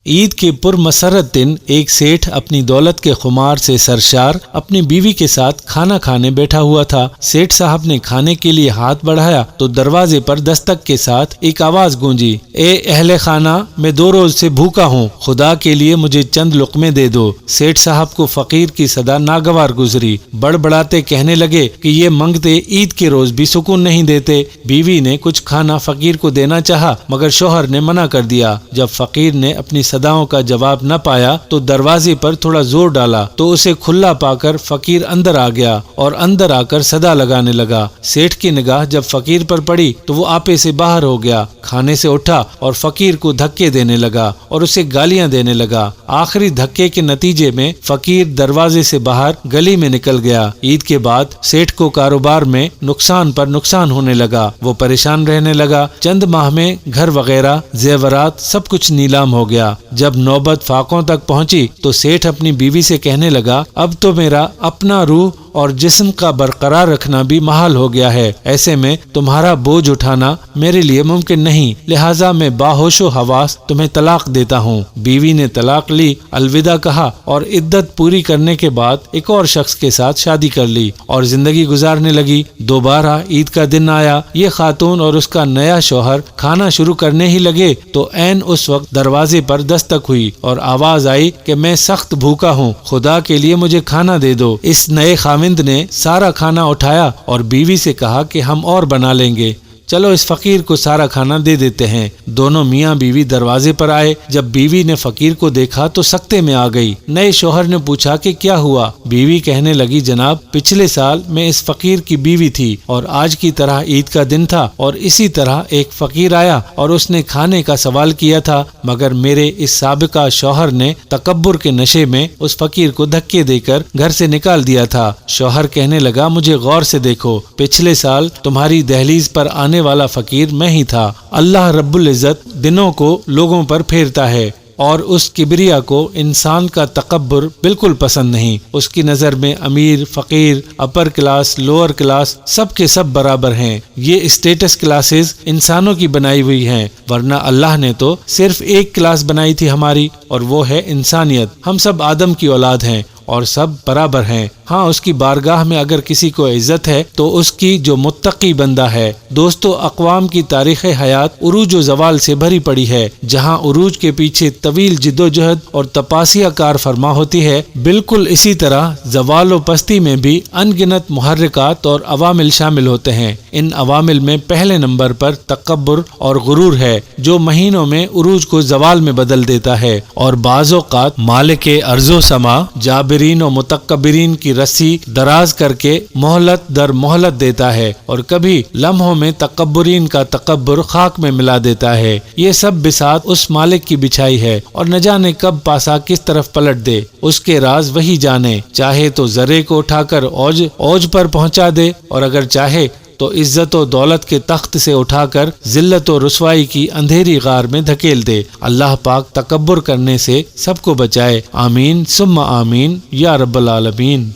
عید کے پرمسرت دن ایک سیٹھ اپنی دولت کے خمار سے سرشار اپنی بیوی کے ساتھ کھانا کھانے بیٹھا ہوا تھا۔ سیٹھ صاحب نے کھانے کے لیے ہاتھ بڑھایا تو دروازے پر دستک کے ساتھ ایک آواز گونجی، اے اہل خانہ، میں 2 روز سے بھوکا ہوں، خدا کے لیے مجھے چند لقمے دے دو۔ سیٹھ صاحب کو فقیر کی صدا ناگوار گزری، بڑبڑاتے کہنے لگے کہ یہ منگتے عید کے روز بھی سکون نہیں دیتے۔ بیوی نے کچھ کھانا فقیر کو دینا چاہا مگر شوہر نے منع کر دیا۔ جب فقیر نے اپنی صداؤں کا جواب نہ پایا تو دروازے پر تھوڑا زور ڈالا تو اسے کھلا پا کر فقیر اندر آ گیا اور اندر آ کر صدا لگانے لگا۔ سیٹھ کی نگاہ جب فقیر پر پڑی تو وہ آپے سے باہر ہو گیا، کھانے سے اٹھا اور فقیر کو دھکے دینے لگا اور اسے گالیاں دینے لگا۔ آخری دھکے کے نتیجے میں فقیر دروازے سے باہر گلی میں نکل گیا۔ عید کے بعد سیٹھ کو کاروبار میں نقصان پر نقصان ہونے لگا، وہ پریشان رہنے لگا۔ چند ماہ میں گھر وغیرہ، زیورات، سب کچھ نیلام ہو گیا۔ جب نوبت فاقوں تک پہنچی تو سیٹھ اپنی بیوی سے کہنے لگا، اب تو میرا اپنا روح اور جسم کا برقرار رکھنا بھی محال ہو گیا ہے، ایسے میں تمہارا بوجھ اٹھانا میرے لیے ممکن نہیں، لہٰذا میں باہوش و حواس تمہیں طلاق دیتا ہوں۔ بیوی نے طلاق لی، الوداع کہا اور عدت پوری کرنے کے بعد ایک اور شخص کے ساتھ شادی کر لی اور زندگی گزارنے لگی۔ دوبارہ عید کا دن آیا، یہ خاتون اور اس کا نیا شوہر کھانا شروع کرنے ہی لگے تو عین اس وقت دروازے پر دستک ہوئی اور آواز آئی کہ میں سخت بھوکا ہوں، خدا کے لیے مجھے کھانا دے دو۔ اس نئے خاوند نے سارا کھانا اٹھایا اور بیوی سے کہا کہ ہم اور بنا لیں گے، چلو اس فقیر کو سارا کھانا دے دیتے ہیں۔ دونوں میاں بیوی دروازے پر آئے، جب بیوی نے فقیر کو دیکھا تو سکتے میں آ گئی۔ نئے شوہر نے پوچھا کہ کیا ہوا؟ بیوی کہنے لگی، جناب پچھلے سال میں اس فقیر کی بیوی تھی اور آج کی طرح عید کا دن تھا اور اسی طرح ایک فقیر آیا اور اس نے کھانے کا سوال کیا تھا، مگر میرے اس سابقہ شوہر نے تکبر کے نشے میں اس فقیر کو دھکے دے کر گھر سے نکال دیا تھا۔ شوہر کہنے لگا، مجھے غور سے دیکھو، پچھلے سال تمہاری دہلیز پر آنے والا فقیر میں ہی تھا۔ اللہ رب العزت دنوں کو لوگوں پر پھیرتا ہے اور اس کبریا کو انسان کا تکبر بالکل پسند نہیں۔ اس کی نظر میں امیر، فقیر، اپر کلاس، لوور کلاس سب کے سب برابر ہیں۔ یہ اسٹیٹس کلاسز انسانوں کی بنائی ہوئی ہیں، ورنہ اللہ نے تو صرف ایک کلاس بنائی تھی ہماری، اور وہ ہے انسانیت۔ ہم سب آدم کی اولاد ہیں اور سب برابر ہیں۔ ہاں، اس کی بارگاہ میں اگر کسی کو عزت ہے تو اس کی جو متقی بندہ ہے۔ دوستو، اقوام کی تاریخ حیات عروج و زوال سے بھری پڑی ہے۔ جہاں عروج کے پیچھے طویل جد و جہد اور تپاسیہ کار فرما ہوتی ہے، بالکل اسی طرح زوال و پستی میں بھی ان گنت محرکات اور عوامل شامل ہوتے ہیں۔ ان عوامل میں پہلے نمبر پر تکبر اور غرور ہے، جو مہینوں میں عروج کو زوال میں بدل دیتا ہے اور بعض اوقات مالک ارض و سما جابرین و متکبرین کی رسی دراز کر کے مہلت در مہلت دیتا ہے اور کبھی لمحوں میں تکبرین کا تکبر خاک میں ملا دیتا ہے۔ یہ سب بساط اس مالک کی بچھائی ہے اور نہ جانے کب پاسا کس طرف پلٹ دے، اس کے راز وہی جانے۔ چاہے تو ذرے کو اٹھا کر اوج پر پہنچا دے اور اگر چاہے تو عزت و دولت کے تخت سے اٹھا کر ذلت و رسوائی کی اندھیری غار میں دھکیل دے۔ اللہ پاک تکبر کرنے سے سب کو بچائے، آمین ثم آمین یا رب العالمین۔